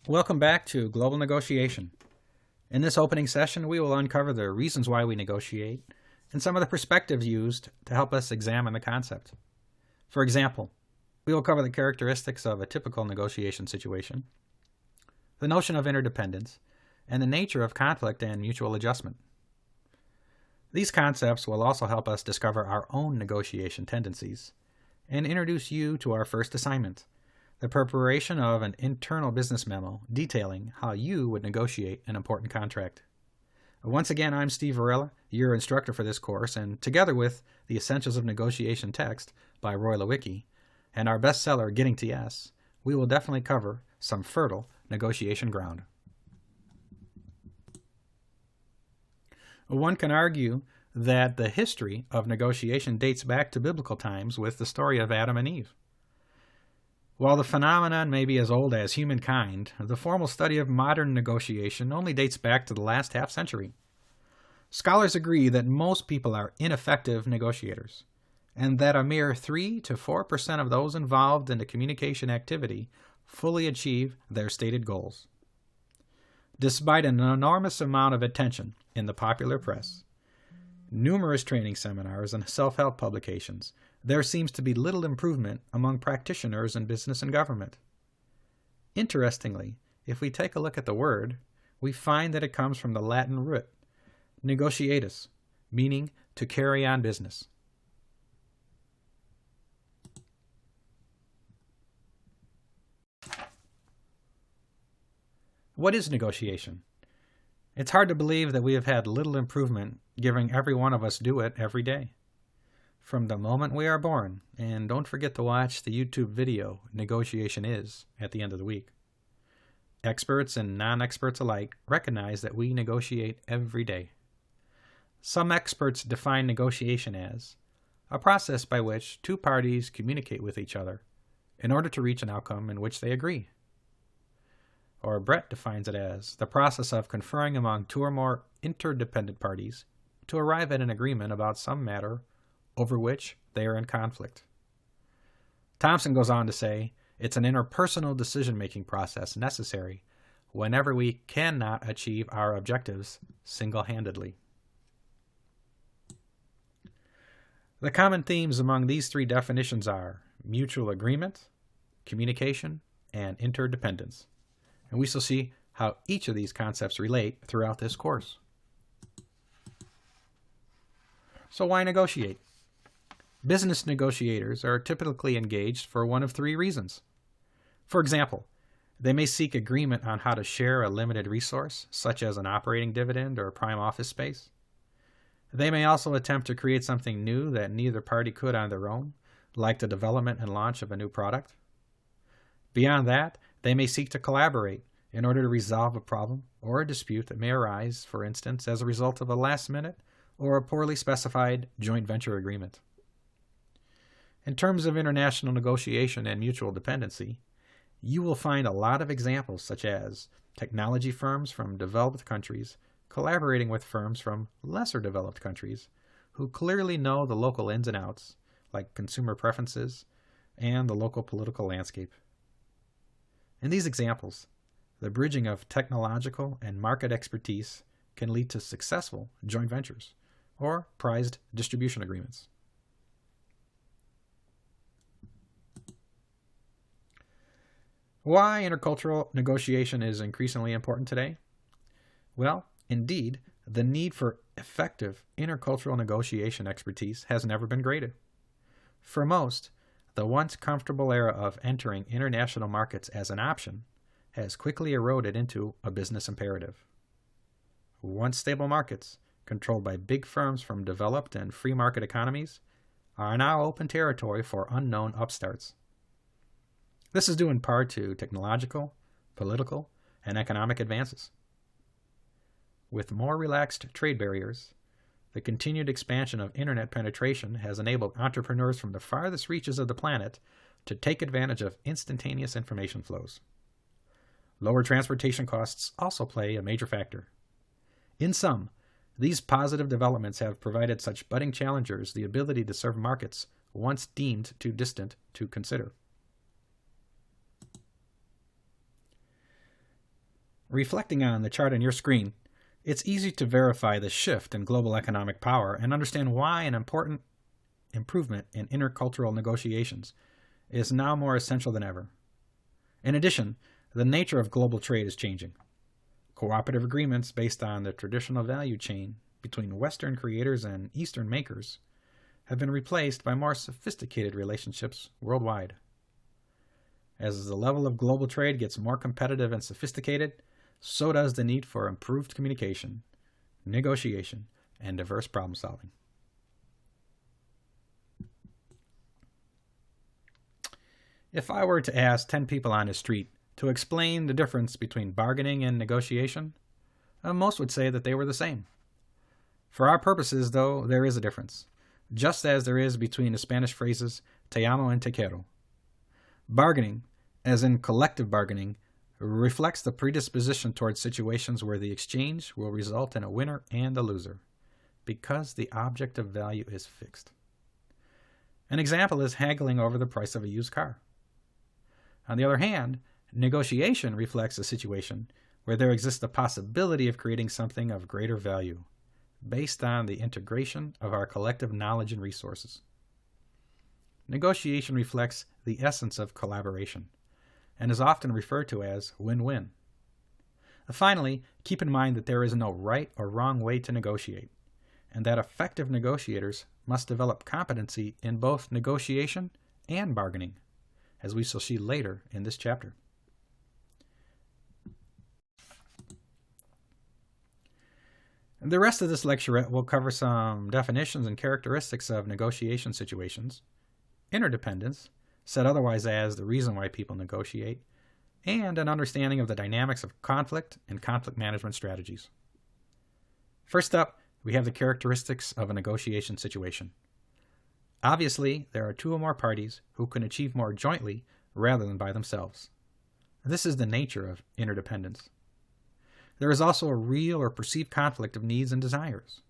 Welcome back to Global Negotiation. In this opening session, we will uncover the reasons why we negotiate and some of the perspectives used to help us examine the concept. For example, we will cover the characteristics of a typical negotiation situation, the notion of interdependence, and the nature of conflict and mutual adjustment. These concepts will also help us discover our own negotiation tendencies and introduce you to our first assignment, the preparation of an internal business memo detailing how you would negotiate an important contract. Once again, I'm Steve Varela, your instructor for this course, and together with The Essentials of Negotiation text by Roy Lewicki and our bestseller Getting to Yes, we will definitely cover some fertile negotiation ground. One can argue that the history of negotiation dates back to biblical times with the story of Adam and Eve. While the phenomenon may be as old as humankind, the formal study of modern negotiation only dates back to the last half-century. Scholars agree that most people are ineffective negotiators, and that a mere 3 to 4% of those involved in the communication activity fully achieve their stated goals. Despite an enormous amount of attention in the popular press, numerous training seminars, and self-help publications, there seems to be little improvement among practitioners in business and government. Interestingly, if we take a look at the word, we find that it comes from the Latin root, negotiatus, meaning to carry on business. What is negotiation? It's hard to believe that we have had little improvement, given every one of us do it every day. From the moment we are born, and don't forget to watch the YouTube video, Negotiation Is, at the end of the week. Experts and non-experts alike recognize that we negotiate every day. Some experts define negotiation as a process by which two parties communicate with each other in order to reach an outcome in which they agree. Or Brett defines it as the process of conferring among two or more interdependent parties to arrive at an agreement about some matter over which they are in conflict. Thompson goes on to say, it's an interpersonal decision-making process necessary whenever we cannot achieve our objectives single-handedly. The common themes among these three definitions are mutual agreement, communication, and interdependence. And we shall see how each of these concepts relate throughout this course. So why negotiate? Business negotiators are typically engaged for one of three reasons. For example, they may seek agreement on how to share a limited resource, such as an operating dividend or prime office space. They may also attempt to create something new that neither party could on their own, like the development and launch of a new product. Beyond that, they may seek to collaborate in order to resolve a problem or a dispute that may arise, for instance, as a result of a last-minute or a poorly specified joint venture agreement. In terms of international negotiation and mutual dependency, you will find a lot of examples such as technology firms from developed countries collaborating with firms from lesser developed countries who clearly know the local ins and outs, like consumer preferences and the local political landscape. In these examples, the bridging of technological and market expertise can lead to successful joint ventures or prized distribution agreements. Why intercultural negotiation is increasingly important today? Well, indeed, the need for effective intercultural negotiation expertise has never been greater. For most, the once comfortable era of entering international markets as an option has quickly eroded into a business imperative. Once stable markets, controlled by big firms from developed and free market economies, are now open territory for unknown upstarts. This is due in part to technological, political, and economic advances. With more relaxed trade barriers, the continued expansion of internet penetration has enabled entrepreneurs from the farthest reaches of the planet to take advantage of instantaneous information flows. Lower transportation costs also play a major factor. In sum, these positive developments have provided such budding challengers the ability to serve markets once deemed too distant to consider. Reflecting on the chart on your screen, it's easy to verify the shift in global economic power and understand why an important improvement in intercultural negotiations is now more essential than ever. In addition, the nature of global trade is changing. Cooperative agreements based on the traditional value chain between Western creators and Eastern makers have been replaced by more sophisticated relationships worldwide. As the level of global trade gets more competitive and sophisticated, so does the need for improved communication, negotiation, and diverse problem solving. If I were to ask 10 people on the street to explain the difference between bargaining and negotiation, most would say that they were the same. For our purposes, though, there is a difference, just as there is between the Spanish phrases te amo and te quiero. Bargaining, as in collective bargaining, reflects the predisposition towards situations where the exchange will result in a winner and a loser, because the object of value is fixed. An example is haggling over the price of a used car. On the other hand, negotiation reflects a situation where there exists the possibility of creating something of greater value, based on the integration of our collective knowledge and resources. Negotiation reflects the essence of collaboration, and is often referred to as win-win. Finally, keep in mind that there is no right or wrong way to negotiate, and that effective negotiators must develop competency in both negotiation and bargaining, as we shall see later in this chapter. The rest of this lecturette will cover some definitions and characteristics of negotiation situations, interdependence, said otherwise as the reason why people negotiate, and an understanding of the dynamics of conflict and conflict management strategies. First up, we have the characteristics of a negotiation situation. Obviously, there are two or more parties who can achieve more jointly rather than by themselves. This is the nature of interdependence. There is also a real or perceived conflict of needs and desires.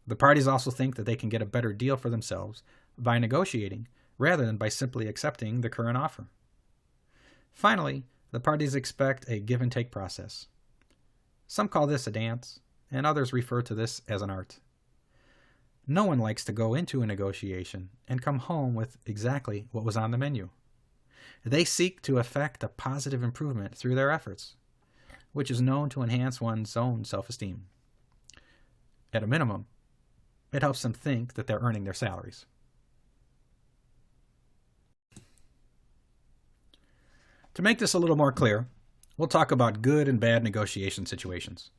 The parties also think that they can get a better deal for themselves by negotiating rather than by simply accepting the current offer. Finally, the parties expect a give and take process. Some call this a dance, and others refer to this as an art. No one likes to go into a negotiation and come home with exactly what was on the menu. They seek to effect a positive improvement through their efforts, which is known to enhance one's own self-esteem. At a minimum, it helps them think that they're earning their salaries. To make this a little more clear, we'll talk about good and bad negotiation situations.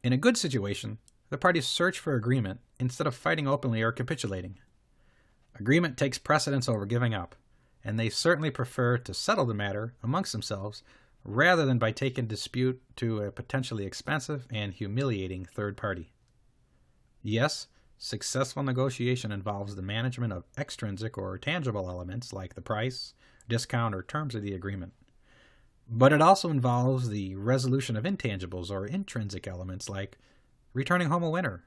In a good situation, the parties search for agreement instead of fighting openly or capitulating. Agreement takes precedence over giving up, and they certainly prefer to settle the matter amongst themselves rather than by taking dispute to a potentially expensive and humiliating third party. Yes, successful negotiation involves the management of extrinsic or tangible elements like the price, discount, or terms of the agreement. But it also involves the resolution of intangibles or intrinsic elements like returning home a winner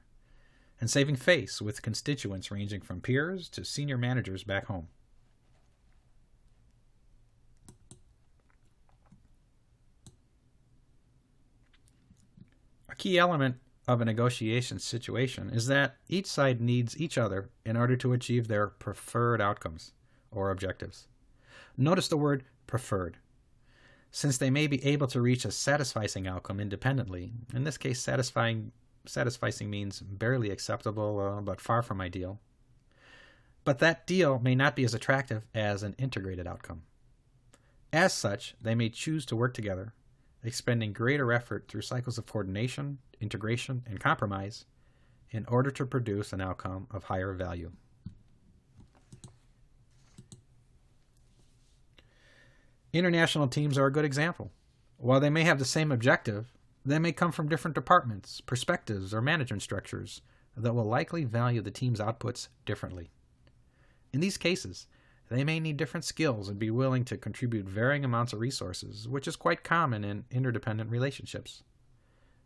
and saving face with constituents ranging from peers to senior managers back home. A key element of a negotiation situation is that each side needs each other in order to achieve their preferred outcomes or objectives. Notice the word preferred. Since they may be able to reach a satisfying outcome independently, in this case satisfying means barely acceptable but far from ideal, but that deal may not be as attractive as an integrated outcome. As such, they may choose to work together, expending greater effort through cycles of coordination, integration, and compromise in order to produce an outcome of higher value. International teams are a good example. While they may have the same objective, they may come from different departments, perspectives, or management structures that will likely value the team's outputs differently. In these cases, they may need different skills and be willing to contribute varying amounts of resources, which is quite common in interdependent relationships.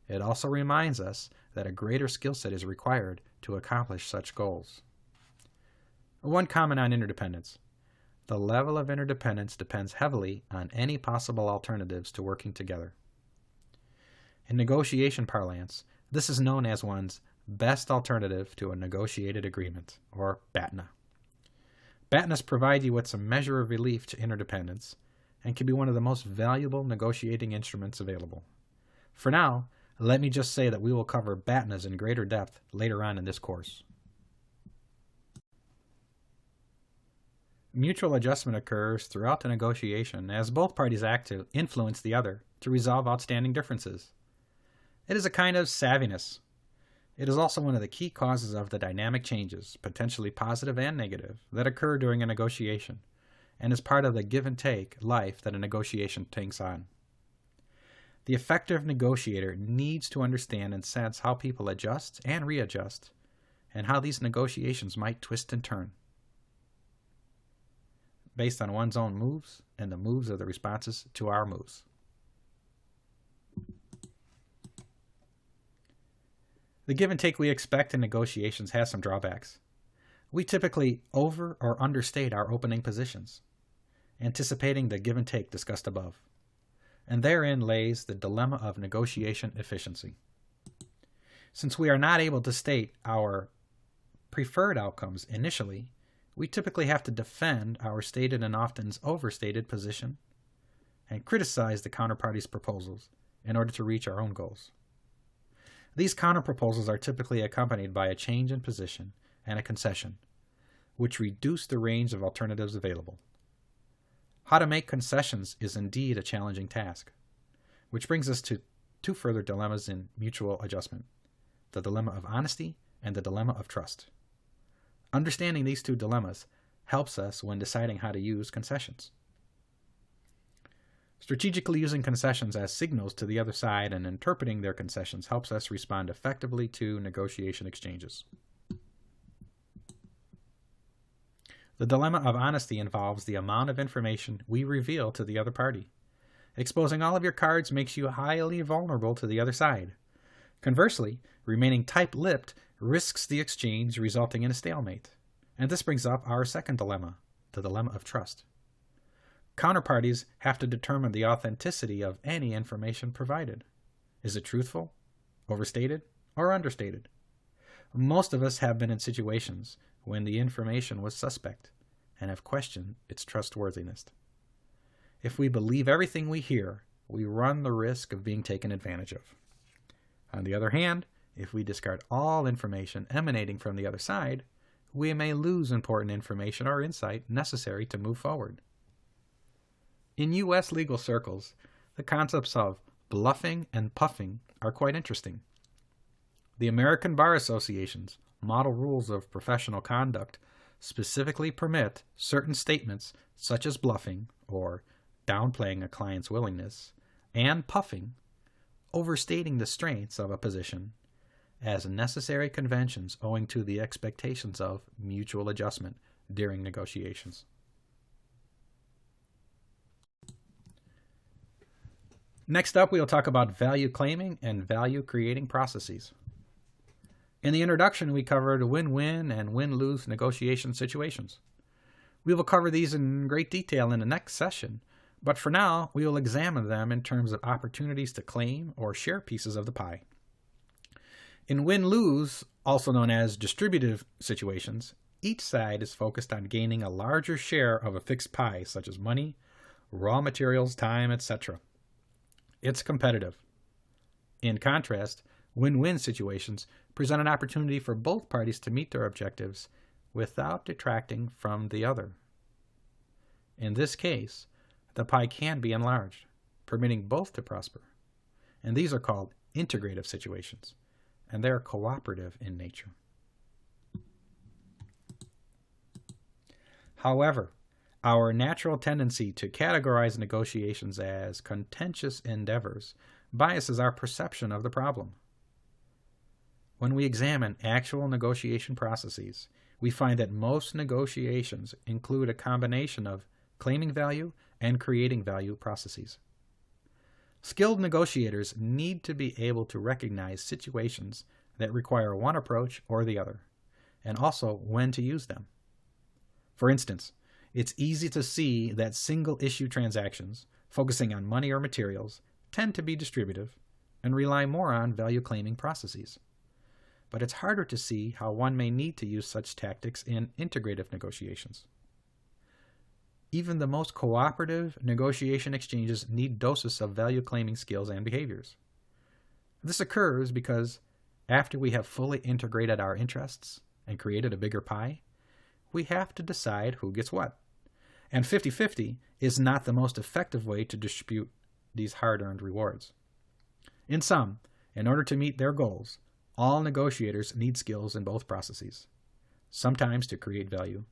It also reminds us that a greater skill set is required to accomplish such goals. One comment on interdependence. The level of interdependence depends heavily on any possible alternatives to working together. In negotiation parlance, this is known as one's best alternative to a negotiated agreement, or BATNA. BATNAs provide you with some measure of relief to interdependence and can be one of the most valuable negotiating instruments available. For now, let me just say that we will cover BATNAs in greater depth later on in this course. Mutual adjustment occurs throughout the negotiation as both parties act to influence the other to resolve outstanding differences. It is a kind of savviness. It is also one of the key causes of the dynamic changes, potentially positive and negative, that occur during a negotiation, and is part of the give and take life that a negotiation takes on. The effective negotiator needs to understand and sense how people adjust and readjust, and how these negotiations might twist and turn, based on one's own moves and the moves of the responses to our moves. The give and take we expect in negotiations has some drawbacks. We typically over or understate our opening positions, anticipating the give and take discussed above. And therein lays the dilemma of negotiation efficiency. Since we are not able to state our preferred outcomes initially, we typically have to defend our stated and often overstated position and criticize the counterparty's proposals in order to reach our own goals. These counterproposals are typically accompanied by a change in position and a concession, which reduce the range of alternatives available. How to make concessions is indeed a challenging task, which brings us to two further dilemmas in mutual adjustment: the dilemma of honesty and the dilemma of trust. Understanding these two dilemmas helps us when deciding how to use concessions. Strategically using concessions as signals to the other side and interpreting their concessions helps us respond effectively to negotiation exchanges. The dilemma of honesty involves the amount of information we reveal to the other party. Exposing all of your cards makes you highly vulnerable to the other side. Conversely, remaining tight-lipped risks the exchange, resulting in a stalemate. And this brings up our second dilemma, the dilemma of trust. Counterparties have to determine the authenticity of any information provided. Is it truthful, overstated, or understated? Most of us have been in situations when the information was suspect and have questioned its trustworthiness. If we believe everything we hear, we run the risk of being taken advantage of. On the other hand, if we discard all information emanating from the other side, we may lose important information or insight necessary to move forward. In U.S. legal circles, the concepts of bluffing and puffing are quite interesting. The American Bar Association's model rules of professional conduct specifically permit certain statements such as bluffing, or downplaying a client's willingness, and puffing, overstating the strengths of a position, as necessary conventions owing to the expectations of mutual adjustment during negotiations. Next up, we will talk about value claiming and value creating processes. In the introduction, we covered win-win and win-lose negotiation situations. We will cover these in great detail in the next session, but for now, we will examine them in terms of opportunities to claim or share pieces of the pie. In win-lose, also known as distributive situations, each side is focused on gaining a larger share of a fixed pie, such as money, raw materials, time, etc. It's competitive. In contrast, win-win situations present an opportunity for both parties to meet their objectives without detracting from the other. In this case, the pie can be enlarged, permitting both to prosper. And these are called integrative situations, and they are cooperative in nature. However, our natural tendency to categorize negotiations as contentious endeavors biases our perception of the problem. When we examine actual negotiation processes, we find that most negotiations include a combination of claiming value and creating value processes. Skilled negotiators need to be able to recognize situations that require one approach or the other, and also when to use them. For instance, it's easy to see that single-issue transactions, focusing on money or materials, tend to be distributive, and rely more on value-claiming processes. But it's harder to see how one may need to use such tactics in integrative negotiations. Even the most cooperative negotiation exchanges need doses of value-claiming skills and behaviors. This occurs because after we have fully integrated our interests and created a bigger pie, we have to decide who gets what. And 50-50 is not the most effective way to distribute these hard-earned rewards. In sum, in order to meet their goals, all negotiators need skills in both processes, sometimes to create value,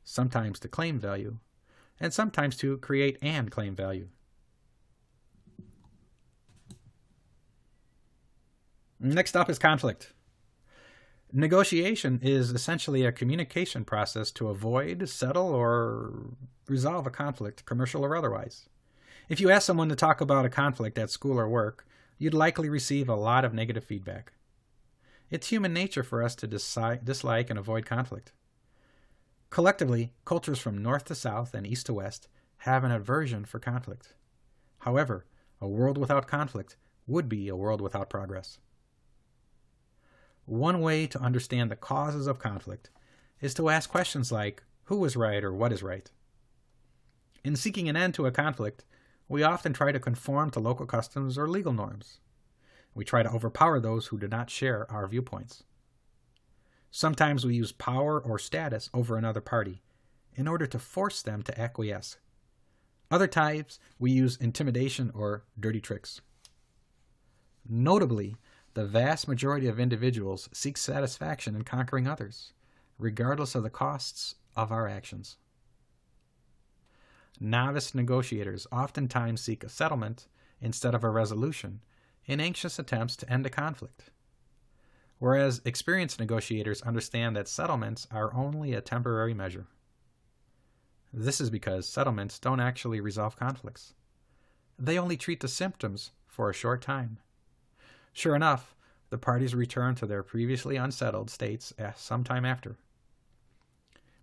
sometimes to claim value, and sometimes to create and claim value. Next up is conflict. Negotiation is essentially a communication process to avoid, settle, or resolve a conflict, commercial or otherwise. If you ask someone to talk about a conflict at school or work, you'd likely receive a lot of negative feedback. It's human nature for us to dislike and avoid conflict. Collectively, cultures from north to south and east to west have an aversion for conflict. However, a world without conflict would be a world without progress. One way to understand the causes of conflict is to ask questions like, who is right or what is right? In seeking an end to a conflict, we often try to conform to local customs or legal norms. We try to overpower those who do not share our viewpoints. Sometimes we use power or status over another party in order to force them to acquiesce. Other times, we use intimidation or dirty tricks. Notably, the vast majority of individuals seek satisfaction in conquering others, regardless of the costs of our actions. Novice negotiators oftentimes seek a settlement instead of a resolution in anxious attempts to end a conflict, whereas experienced negotiators understand that settlements are only a temporary measure. This is because settlements don't actually resolve conflicts. They only treat the symptoms for a short time. Sure enough, the parties return to their previously unsettled states sometime after.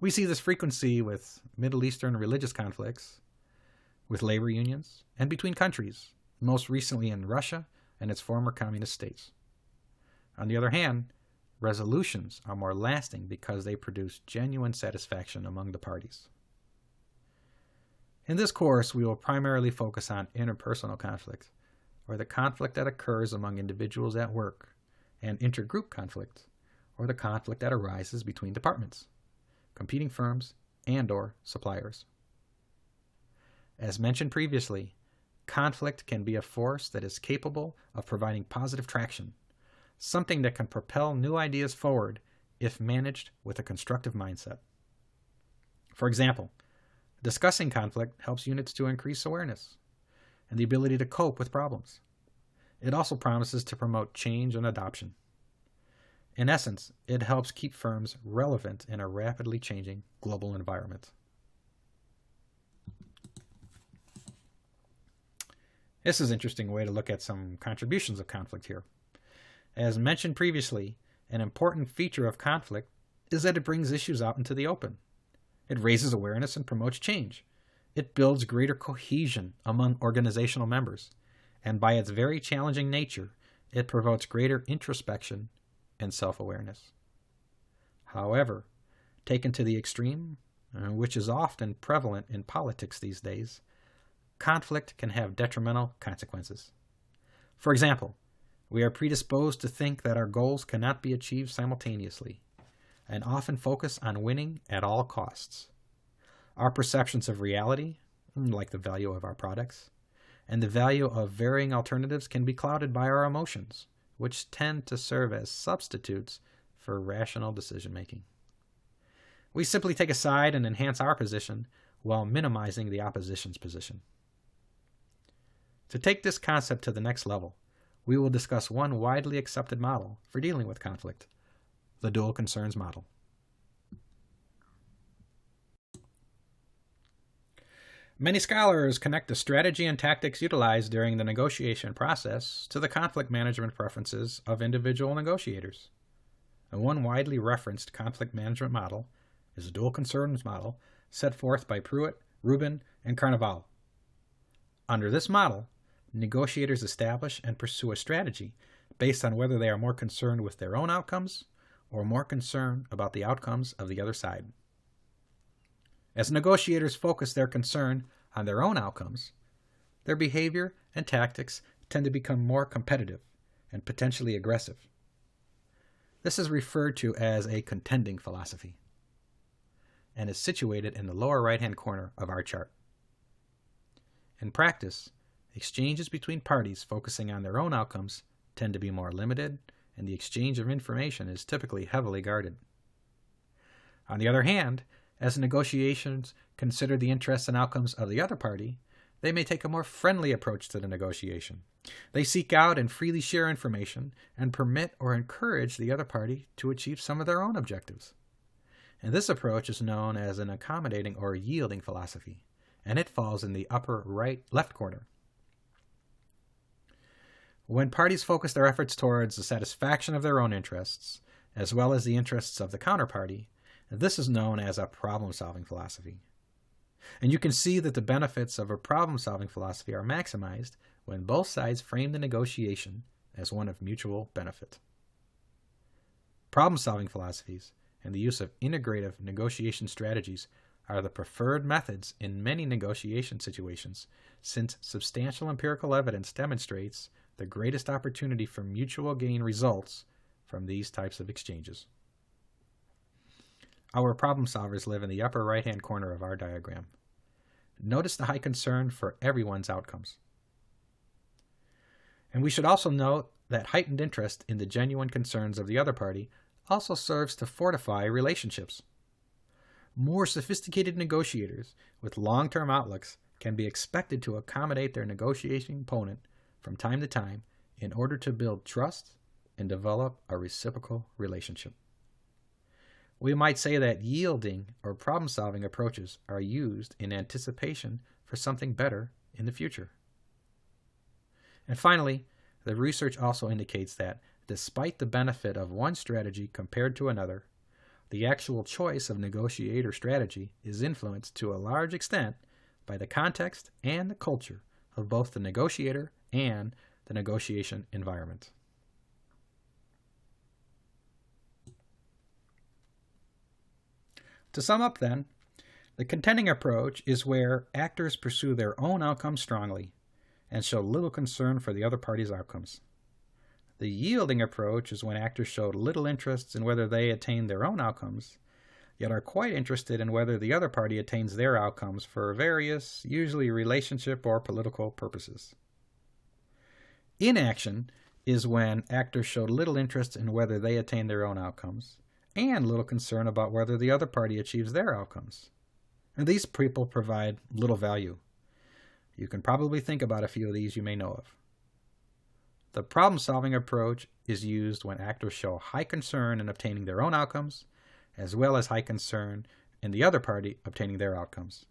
We see this frequency with Middle Eastern religious conflicts, with labor unions, and between countries, most recently in Russia and its former communist states. On the other hand, resolutions are more lasting because they produce genuine satisfaction among the parties. In this course, we will primarily focus on interpersonal conflict, or the conflict that occurs among individuals at work, and intergroup conflict, or the conflict that arises between departments, competing firms, and/or suppliers. As mentioned previously, conflict can be a force that is capable of providing positive traction, something that can propel new ideas forward if managed with a constructive mindset. For example, discussing conflict helps units to increase awareness and the ability to cope with problems. It also promises to promote change and adoption. In essence, it helps keep firms relevant in a rapidly changing global environment. This is an interesting way to look at some contributions of conflict here. As mentioned previously, an important feature of conflict is that it brings issues out into the open. It raises awareness and promotes change. It builds greater cohesion among organizational members, and by its very challenging nature, it promotes greater introspection and self-awareness. However, taken to the extreme, which is often prevalent in politics these days, conflict can have detrimental consequences. For example, we are predisposed to think that our goals cannot be achieved simultaneously, and often focus on winning at all costs. Our perceptions of reality, like the value of our products, and the value of varying alternatives can be clouded by our emotions, which tend to serve as substitutes for rational decision-making. We simply take a side and enhance our position while minimizing the opposition's position. To take this concept to the next level, we will discuss one widely accepted model for dealing with conflict, the dual concerns model. Many scholars connect the strategy and tactics utilized during the negotiation process to the conflict management preferences of individual negotiators. And one widely referenced conflict management model is the dual concerns model set forth by Pruitt, Rubin, and Carnival. Under this model, negotiators establish and pursue a strategy based on whether they are more concerned with their own outcomes or more concerned about the outcomes of the other side. As negotiators focus their concern on their own outcomes, their behavior and tactics tend to become more competitive and potentially aggressive. This is referred to as a contending philosophy and is situated in the lower right-hand corner of our chart. In practice, exchanges between parties focusing on their own outcomes tend to be more limited, and the exchange of information is typically heavily guarded. On the other hand, as negotiations consider the interests and outcomes of the other party, they may take a more friendly approach to the negotiation. They seek out and freely share information and permit or encourage the other party to achieve some of their own objectives. And this approach is known as an accommodating or yielding philosophy, and it falls in the upper left corner. When parties focus their efforts towards the satisfaction of their own interests, as well as the interests of the counterparty, this is known as a problem-solving philosophy. And you can see that the benefits of a problem-solving philosophy are maximized when both sides frame the negotiation as one of mutual benefit. Problem-solving philosophies and the use of integrative negotiation strategies are the preferred methods in many negotiation situations, since substantial empirical evidence demonstrates the greatest opportunity for mutual gain results from these types of exchanges. Our problem solvers live in the upper right-hand corner of our diagram. Notice the high concern for everyone's outcomes. And we should also note that heightened interest in the genuine concerns of the other party also serves to fortify relationships. More sophisticated negotiators with long-term outlooks can be expected to accommodate their negotiating opponent from time to time in order to build trust and develop a reciprocal relationship. We might say that yielding or problem-solving approaches are used in anticipation for something better in the future. And finally, the research also indicates that despite the benefit of one strategy compared to another, the actual choice of negotiator strategy is influenced to a large extent by the context and the culture of both the negotiator and the negotiation environment. To sum up then, the contending approach is where actors pursue their own outcomes strongly and show little concern for the other party's outcomes. The yielding approach is when actors show little interest in whether they attain their own outcomes, yet are quite interested in whether the other party attains their outcomes for various, usually relationship or political purposes. Inaction is when actors show little interest in whether they attain their own outcomes, and little concern about whether the other party achieves their outcomes. And these people provide little value. You can probably think about a few of these you may know of. The problem-solving approach is used when actors show high concern in obtaining their own outcomes, as well as high concern in the other party obtaining their outcomes.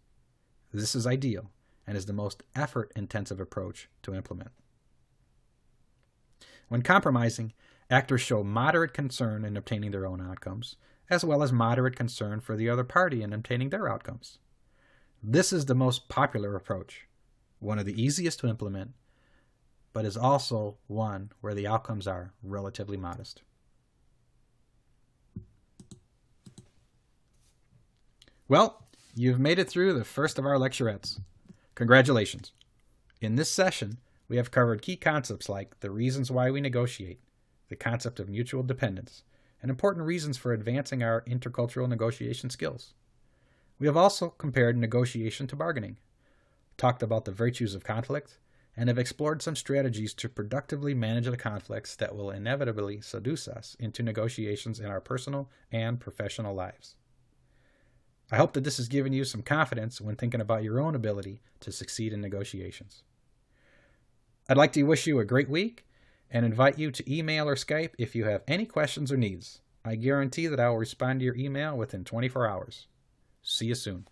This is ideal and is the most effort-intensive approach to implement. When compromising, actors show moderate concern in obtaining their own outcomes, as well as moderate concern for the other party in obtaining their outcomes. This is the most popular approach, one of the easiest to implement, but is also one where the outcomes are relatively modest. Well, you've made it through the first of our lecturettes. Congratulations. In this session, we have covered key concepts like the reasons why we negotiate, the concept of mutual dependence, and important reasons for advancing our intercultural negotiation skills. We have also compared negotiation to bargaining, talked about the virtues of conflict, and have explored some strategies to productively manage the conflicts that will inevitably seduce us into negotiations in our personal and professional lives. I hope that this has given you some confidence when thinking about your own ability to succeed in negotiations. I'd like to wish you a great week and invite you to email or Skype if you have any questions or needs. I guarantee that I will respond to your email within 24 hours. See you soon.